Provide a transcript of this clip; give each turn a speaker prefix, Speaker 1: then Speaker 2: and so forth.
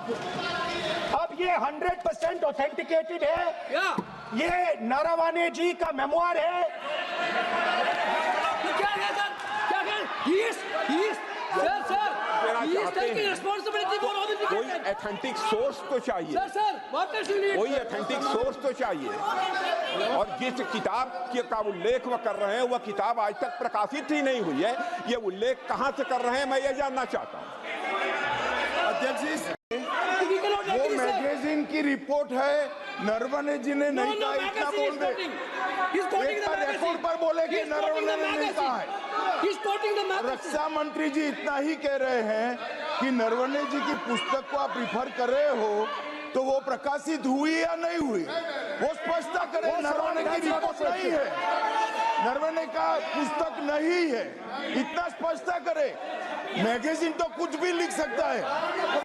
Speaker 1: अब ये 100% ऑथेंटिकेटेड है। ये नारावाने जी का मेमोयर है।
Speaker 2: क्या है सर? क्या है?
Speaker 3: कोई ऑथेंटिक सोर्स तो चाहिए, कोई ऑथेंटिक सोर्स तो चाहिए। और जिस किताब का उल्लेख वह कर रहे हैं वह किताब आज तक प्रकाशित ही नहीं हुई है। ये उल्लेख कहां से कर रहे हैं मैं ये जानना चाहता हूं।
Speaker 4: अध्यक्ष जी, वो मैगजीन की रिपोर्ट है, नरवणे जी ने नहीं कहा, इतना बोल दे। रिकॉर्ड पर बोले कि नरवणे ने नहीं कहा है। रक्षा मंत्री जी इतना ही कह रहे हैं कि नरवणे जी की पुस्तक को आप रिफर कर रहे हो तो वो प्रकाशित हुई या नहीं हुई, वो स्पष्टता करें। नरवणे की रिपोर्ट नहीं है, नरवणे का पुस्तक नहीं है, इतना स्पष्टता करे। मैगजीन तो कुछ भी लिख सकता है।